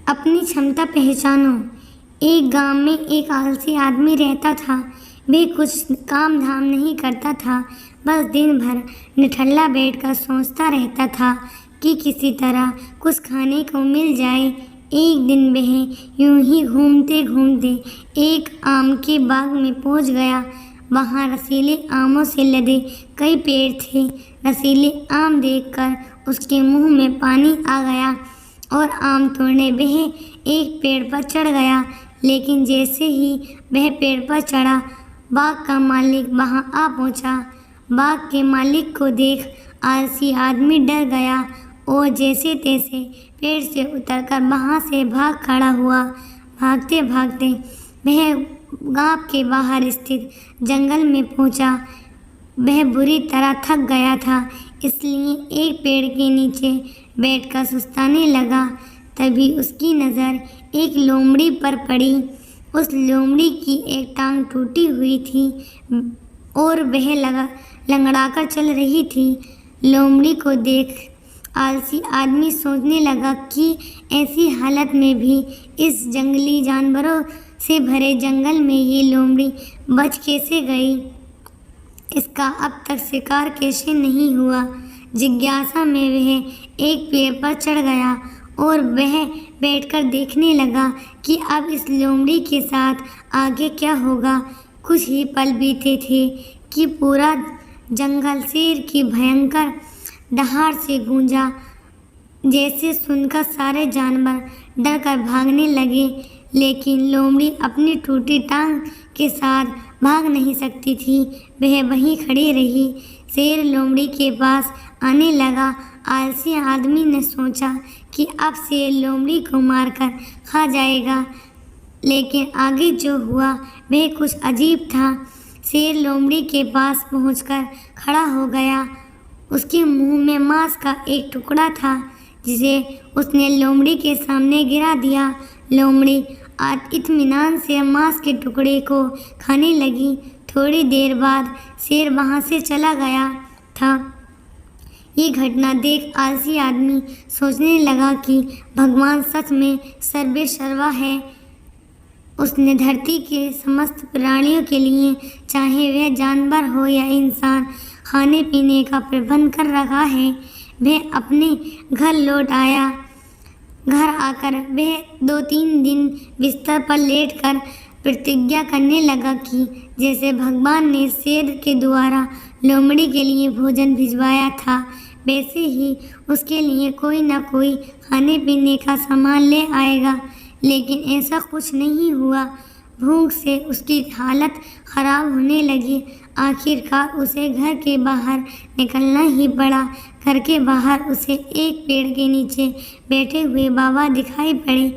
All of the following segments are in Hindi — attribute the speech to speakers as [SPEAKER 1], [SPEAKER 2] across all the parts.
[SPEAKER 1] अपनी क्षमता पहचानो। एक गांव में एक आलसी आदमी रहता था। वे कुछ काम धाम नहीं करता था, बस दिन भर निठल्ला बैठकर सोचता रहता था कि किसी तरह कुछ खाने को मिल जाए। एक दिन वह यूं ही घूमते घूमते एक आम के बाग में पहुंच गया। वहां रसीले आमों से लदे कई पेड़ थे। रसीले आम देखकर उसके मुंह में पानी आ गया और आम तोड़ने वह एक पेड़ पर चढ़ गया। लेकिन जैसे ही वह पेड़ पर चढ़ा, बाग का मालिक वहां आ पहुंचा। बाग के मालिक को देख आलसी आदमी डर गया और जैसे तैसे पेड़ से उतरकर वहां से भाग खड़ा हुआ। भागते भागते वह गांव के बाहर स्थित जंगल में पहुंचा। वह बुरी तरह थक गया था, इसलिए एक पेड़ के नीचे बैठकर सुस्ताने लगा। तभी उसकी नज़र एक लोमड़ी पर पड़ी। उस लोमड़ी की एक टांग टूटी हुई थी और वह लंगड़ाकर चल रही थी। लोमड़ी को देख आलसी आदमी सोचने लगा कि ऐसी हालत में भी इस जंगली जानवरों से भरे जंगल में ये लोमड़ी बच कैसे गई, इसका अब तक शिकार कैसे नहीं हुआ। जिज्ञासा में वह एक पेड़ पर चढ़ गया और वह बैठकर देखने लगा कि अब इस लोमड़ी के साथ आगे क्या होगा। कुछ ही पल बीते थे कि पूरा जंगल शेर की भयंकर दहाड़ से गूंजा। जैसे सुनकर सारे जानवर डर कर भागने लगे, लेकिन लोमड़ी अपनी टूटी टांग के साथ भाग नहीं सकती थी। वह वहीं खड़ी रही। शेर लोमड़ी के पास आने लगा। आलसी आदमी ने सोचा कि अब शेर लोमड़ी को मारकर खा जाएगा, लेकिन आगे जो हुआ वह कुछ अजीब था। शेर लोमड़ी के पास पहुंचकर खड़ा हो गया। उसके मुंह में मांस का एक टुकड़ा था, जिसे उसने लोमड़ी के सामने गिरा दिया। लोमड़ी इत्मीनान से मांस के टुकड़े को खाने लगी। थोड़ी देर बाद शेर वहां से चला गया था। ये घटना देख आलसी आदमी सोचने लगा कि भगवान सच में सर्वेसर्वा है। उसने धरती के समस्त प्राणियों के लिए, चाहे वह जानवर हो या इंसान, खाने पीने का प्रबंध कर रखा है। वह अपने घर लौट आया। घर आकर वह 2-3 दिन बिस्तर पर लेटकर प्रतिज्ञा करने लगा कि जैसे भगवान ने शेर के द्वारा लोमड़ी के लिए भोजन भिजवाया था, वैसे ही उसके लिए कोई न कोई खाने पीने का सामान ले आएगा। लेकिन ऐसा कुछ नहीं हुआ। भूख से उसकी हालत खराब होने लगी। आखिरकार उसे घर के बाहर निकलना ही पड़ा। घर के बाहर उसे एक पेड़ के नीचे बैठे हुए बाबा दिखाई पड़े।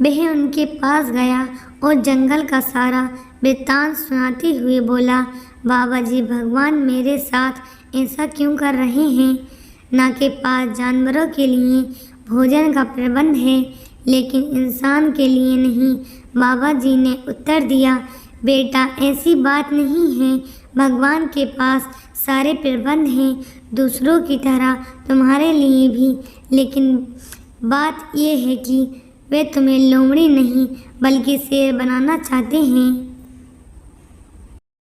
[SPEAKER 1] वह उनके पास गया और जंगल का सारा वृत्तांत सुनाते हुए बोला, बाबा जी, भगवान मेरे साथ ऐसा क्यों कर रहे हैं? ना के पास जानवरों के लिए भोजन का प्रबंध है, लेकिन इंसान के लिए नहीं। बाबा जी ने उत्तर दिया, बेटा, ऐसी बात नहीं है। भगवान के पास सारे प्रबंध हैं, दूसरों की तरह तुम्हारे लिए भी। लेकिन बात यह है कि वे तुम्हें लोमड़ी नहीं बल्कि शेर बनाना चाहते हैं।